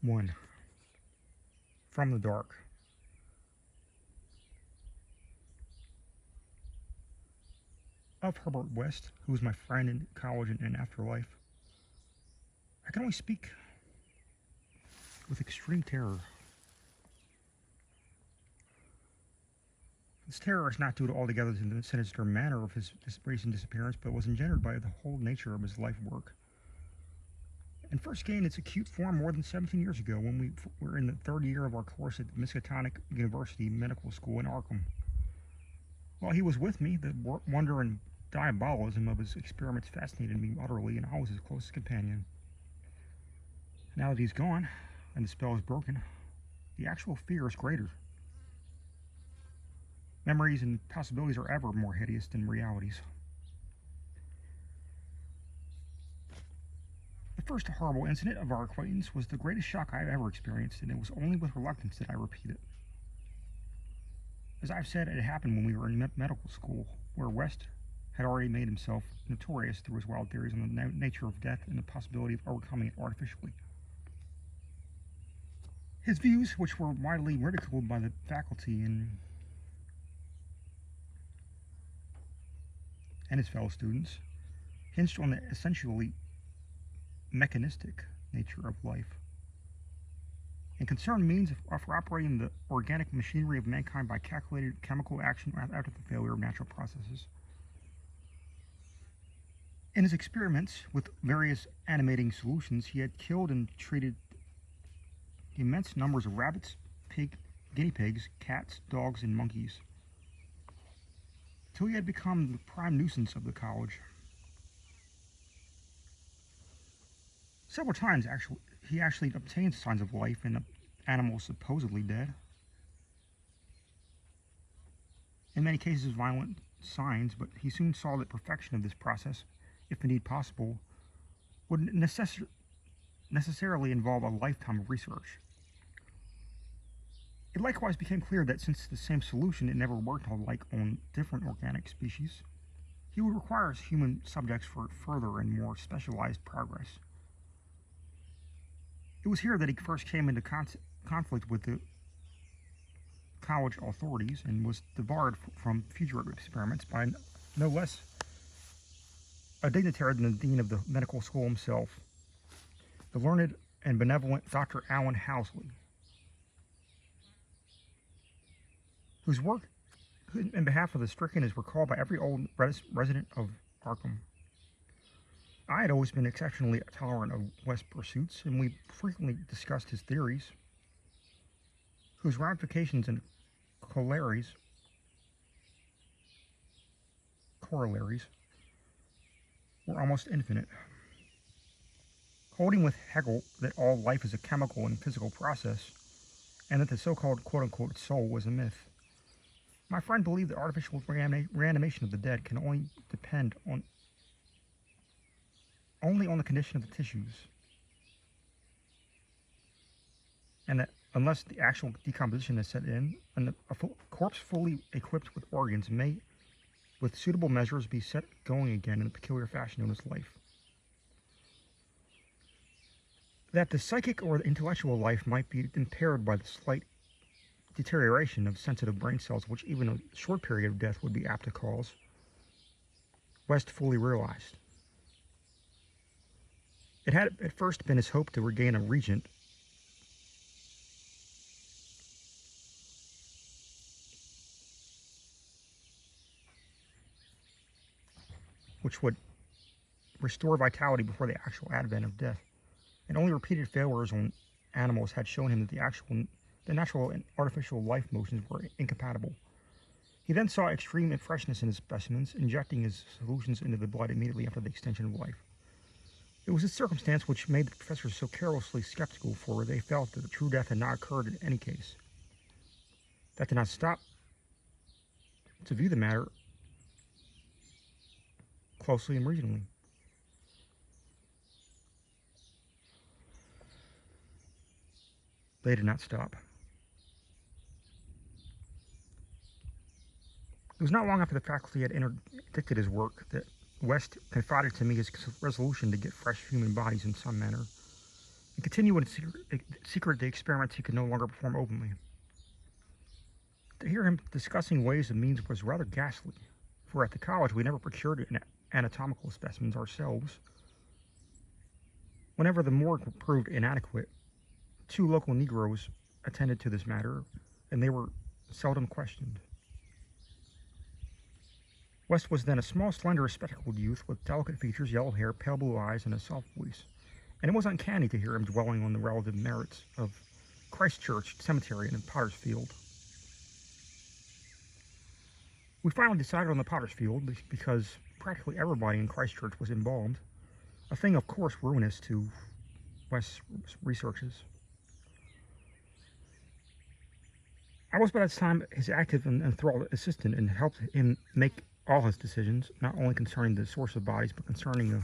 1. From the dark. Of Herbert West, who was my friend in college and in afterlife, I can only speak with extreme terror. This terror is not due to altogether to the sinister manner of his recent disappearance, but was engendered by the whole nature of his life work. And first gained its acute form more than 17 years ago when we were in the third year of our course at Miskatonic University Medical School in Arkham. While he was with me, the wonder and diabolism of his experiments fascinated me utterly, and I was his closest companion. Now that he's gone, and the spell is broken, the actual fear is greater. Memories and possibilities are ever more hideous than realities. The first horrible incident of our acquaintance was the greatest shock I have ever experienced, and it was only with reluctance that I repeat it. As I've said, it happened when we were in medical school, where West had already made himself notorious through his wild theories on the nature of death and the possibility of overcoming it artificially. His views, which were widely ridiculed by the faculty and his fellow students, hinged on the essentially mechanistic nature of life, and concerned means of operating the organic machinery of mankind by calculated chemical action after the failure of natural processes. In his experiments with various animating solutions, he had killed and treated immense numbers of rabbits, guinea pigs, cats, dogs, and monkeys, till he had become the prime nuisance of the college. Several times, he actually obtained signs of life in animals supposedly dead. In many cases, violent signs, but he soon saw that perfection of this process, if indeed possible, would necessarily involve a lifetime of research. It likewise became clear that since the same solution it never worked alike on different organic species, he would require human subjects for further and more specialized progress. It was here that he first came into conflict with the college authorities and was debarred from future experiments by no less a dignitary than the dean of the medical school himself, the learned and benevolent Dr. Allen Housley, whose work in behalf of the stricken is recalled by every old resident of Arkham. I had always been exceptionally tolerant of West's pursuits, and we frequently discussed his theories, whose ramifications and corollaries were almost infinite. Holding with Hegel that all life is a chemical and physical process, and that the so-called quote-unquote soul was a myth, my friend believed that artificial reanimation of the dead can only depend on the condition of the tissues, and that unless the actual decomposition is set in, a corpse fully equipped with organs may, with suitable measures, be set going again in a peculiar fashion known as life. That the psychic or the intellectual life might be impaired by the slight deterioration of sensitive brain cells, which even a short period of death would be apt to cause, West fully realized. It had at first been his hope to regain a regent which would restore vitality before the actual advent of death, and only repeated failures on animals had shown him that the natural and artificial life motions were incompatible. He then saw extreme freshness in his specimens, injecting his solutions into the blood immediately after the extension of life. It was this circumstance which made the professors so carelessly skeptical, for they felt that the true death had not occurred in any case. That did not stop to view the matter closely and regionally. They did not stop. It was not long after the faculty had interdicted his work that West confided to me his resolution to get fresh human bodies in some manner, and continue in secret the experiments he could no longer perform openly. To hear him discussing ways and means was rather ghastly, for at the college we never procured anatomical specimens ourselves. Whenever the morgue proved inadequate, 2 local Negroes attended to this matter, and they were seldom questioned. West was then a small, slender, spectacled youth with delicate features, yellow hair, pale blue eyes, and a soft voice, and it was uncanny to hear him dwelling on the relative merits of Christ Church Cemetery and Potter's Field. We finally decided on the Potter's Field because practically everybody in Christ Church was embalmed, a thing of course ruinous to West's researches. I was by that time his active and enthralled assistant and helped him make all his decisions, not only concerning the source of bodies, but concerning a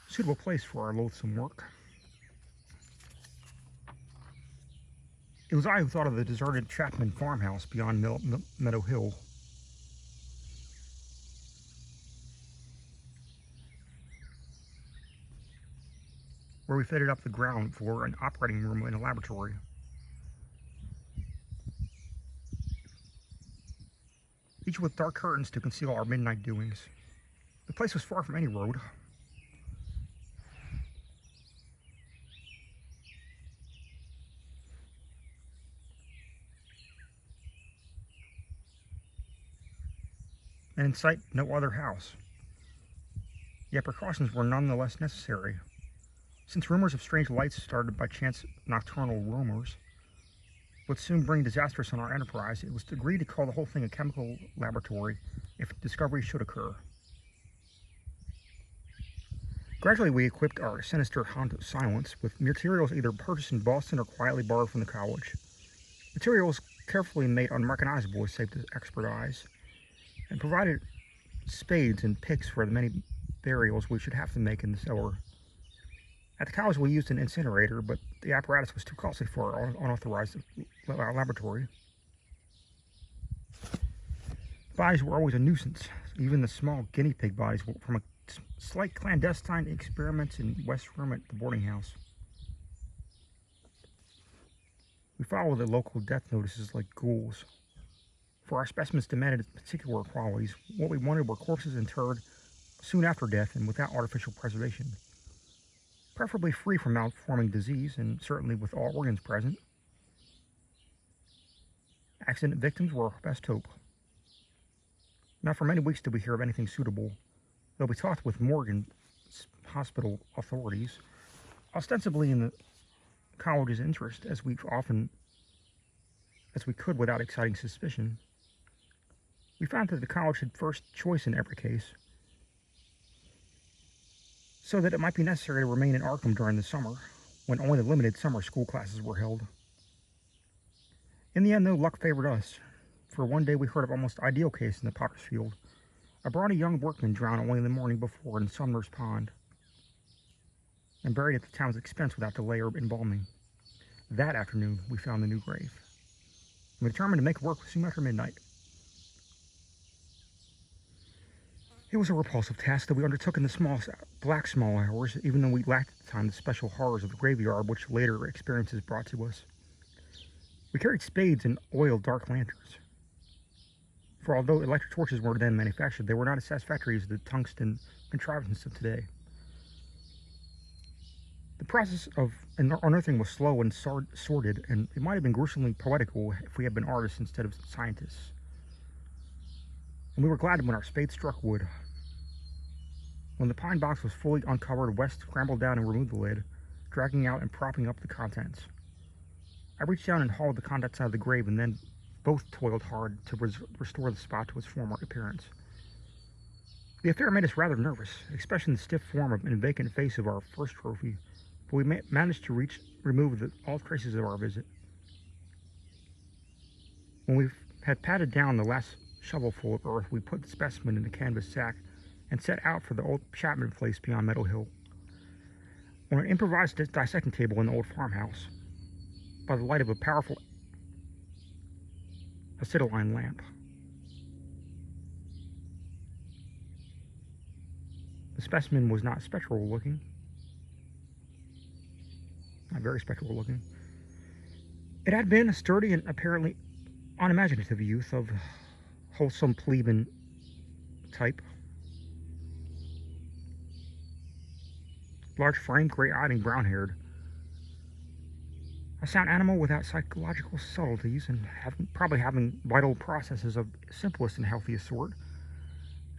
suitable place for our loathsome work. It was I who thought of the deserted Chapman farmhouse beyond Meadow Hill. Where we fitted up the ground floor, an operating room, and a laboratory. Each with dark curtains to conceal our midnight doings. The place was far from any road. And in sight, no other house. Yet precautions were none the less necessary, since rumors of strange lights started by chance nocturnal roamers would soon bring disastrous on our enterprise. It was agreed to call the whole thing a chemical laboratory if discovery should occur. Gradually, we equipped our sinister haunt of silence with materials either purchased in Boston or quietly borrowed from the college. Materials carefully made unrecognizable save to expert eyes, and provided spades and picks for the many burials we should have to make in the cellar. At the college, we used an incinerator, but the apparatus was too costly for our unauthorized laboratory. Bodies were always a nuisance. Even the small guinea pig bodies were from a slight clandestine experiments in West's room at the boarding house. We followed the local death notices like ghouls. For our specimens demanded particular qualities. What we wanted were corpses interred soon after death and without artificial preservation, preferably free from malforming disease and certainly with all organs present. Accident victims were our best hope. Not for many weeks did we hear of anything suitable, though we talked with morgue and hospital authorities, ostensibly in the college's interest, as we could without exciting suspicion. We found that the college had first choice in every case, so that it might be necessary to remain in Arkham during the summer, when only the limited summer school classes were held. In the end, though, luck favored us, for one day we heard of almost ideal case in the Potter's Field. A brawny young workman drowned only the morning before in Sumner's Pond, and buried at the town's expense without delay or embalming. That afternoon, we found the new grave. We determined to make work soon after midnight. It was a repulsive task that we undertook in the small hours, even though we lacked at the time the special horrors of the graveyard which later experiences brought to us. We carried spades and oiled dark lanterns, for although electric torches were then manufactured, they were not as satisfactory as the tungsten contrivances of today. The process of unearthing was slow and sordid, and it might have been gruesomely poetical if we had been artists instead of scientists. And we were glad when our spades struck wood. When the pine box was fully uncovered, West scrambled down and removed the lid, dragging out and propping up the contents. I reached down and hauled the contents out of the grave, and then both toiled hard to restore the spot to its former appearance. The affair made us rather nervous, especially in the stiff form and vacant face of our first trophy, but we managed to remove all traces of our visit. When we had patted down the last shovelful of earth, we put the specimen in the canvas sack and set out for the old Chapman place beyond Meadow Hill. On an improvised dissecting table in the old farmhouse, by the light of a powerful acetylene lamp, the specimen was not spectral looking. very spectral looking. It had been a sturdy and apparently unimaginative youth of wholesome plebeian type. Large frame, gray-eyed and brown-haired. A sound animal without psychological subtleties and probably having vital processes of simplest and healthiest sort.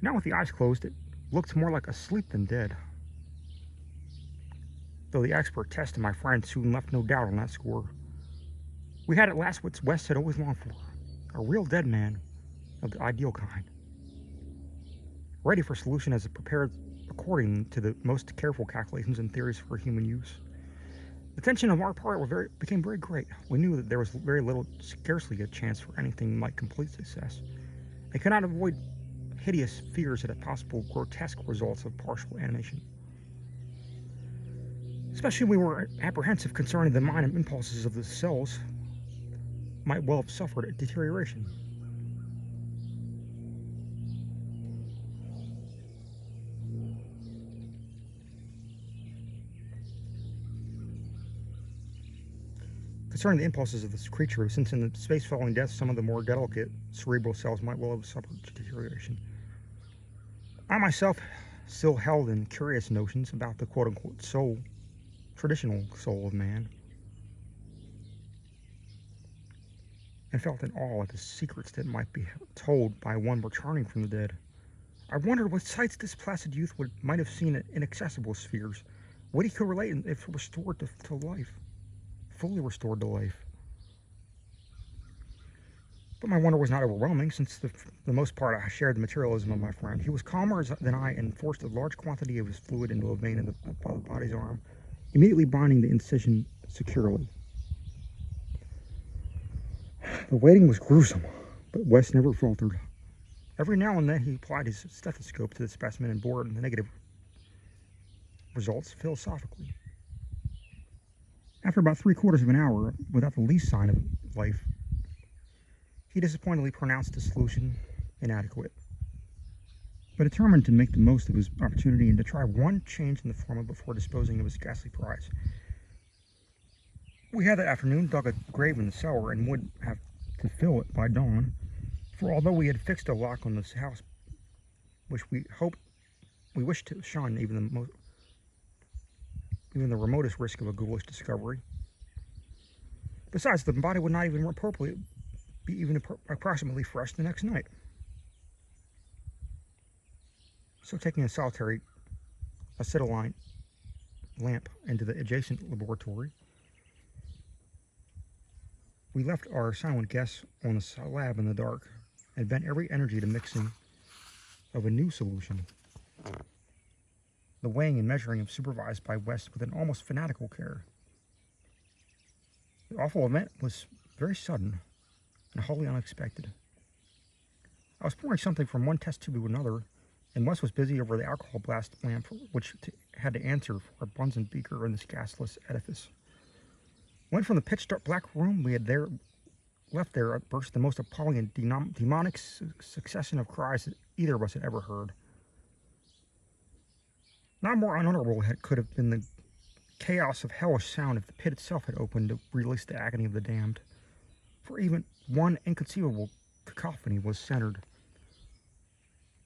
Now with the eyes closed, it looked more like asleep than dead. Though the expert test of my friend soon left no doubt on that score. We had at last what West had always longed for. A real dead man of the ideal kind. Ready for solution as it prepared according to the most careful calculations and theories for human use. The tension on our part became very great. We knew that there was very little, scarcely a chance for anything like complete success. I could not avoid hideous fears at possible grotesque results of partial animation. Especially we were apprehensive concerning the mind and impulses of the cells might well have suffered a deterioration. Concerning the impulses of this creature, since in the space following death, some of the more delicate cerebral cells might well have suffered deterioration. I myself still held in curious notions about the quote-unquote soul, traditional soul of man, and felt in awe at the secrets that might be told by one returning from the dead. I wondered what sights this placid youth might have seen at inaccessible spheres, what he could relate if restored to life. Fully restored to life. But my wonder was not overwhelming, since the most part I shared the materialism of my friend. He was calmer than I and forced a large quantity of his fluid into a vein in the body's arm, immediately binding the incision securely. The waiting was gruesome, but West never faltered. Every now and then he applied his stethoscope to the specimen and bore the negative results philosophically. After about 3/4 of an hour, without the least sign of life, he disappointingly pronounced the solution inadequate, but determined to make the most of his opportunity and to try one change in the formula before disposing of his ghastly prize. We had that afternoon dug a grave in the cellar and would have to fill it by dawn, for although we had fixed a lock on this house, which we wished to shun even the remotest risk of a ghoulish discovery. Besides, the body would not even be even approximately fresh the next night. So taking a solitary acetylene lamp into the adjacent laboratory, we left our silent guests on the slab in the dark and bent every energy to mixing of a new solution. The weighing and measuring of supervised by West with an almost fanatical care. The awful event was very sudden and wholly unexpected. I was pouring something from one test tube to another, and West was busy over the alcohol blast lamp, which had to answer for a Bunsen beaker in this gasless edifice. When from the pitch black room we had left there burst the most appalling and demonic succession of cries that either of us had ever heard. Not more unutterable could have been the chaos of hellish sound if the pit itself had opened to release the agony of the damned. For even one inconceivable cacophony was centered.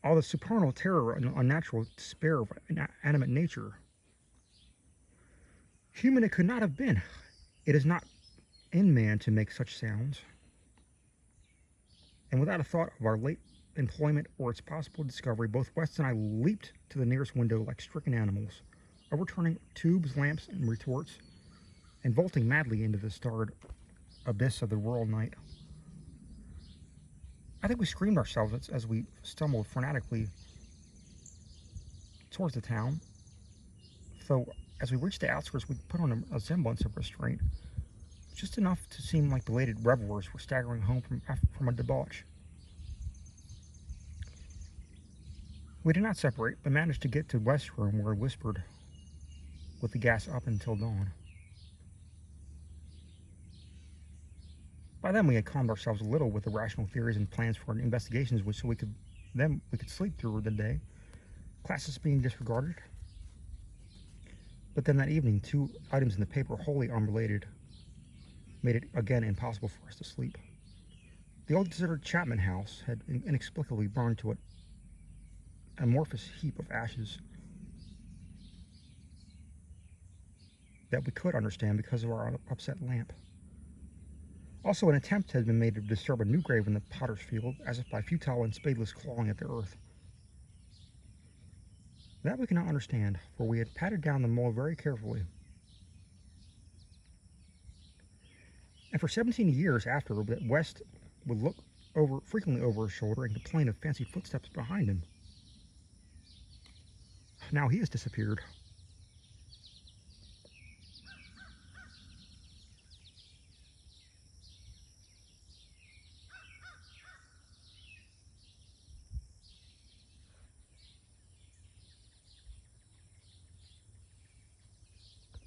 All the supernal terror and unnatural despair of animate nature. Human it could not have been. It is not in man to make such sounds. And without a thought of our late employment or its possible discovery, both West and I leaped to the nearest window like stricken animals, overturning tubes, lamps, and retorts, and vaulting madly into the starred abyss of the rural night. I think we screamed ourselves as we stumbled frenetically towards the town, though as we reached the outskirts we put on a semblance of restraint, just enough to seem like belated revelers were staggering home from a debauch. We did not separate, but managed to get to West's room, where he whispered, with the gas up until dawn. By then we had calmed ourselves a little with the rational theories and plans for investigations, so we could sleep through the day, classes being disregarded. But then that evening, 2 items in the paper, wholly unrelated, made it again impossible for us to sleep. The old deserted Chapman house had inexplicably burned to an amorphous heap of ashes that we could understand because of our upset lamp. Also, an attempt had been made to disturb a new grave in the potter's field, as if by futile and spadeless clawing at the earth. That we cannot understand, for we had patted down the mold very carefully. And for 17 years after that, West would look frequently over his shoulder and complain of fancied footsteps behind him. Now he has disappeared,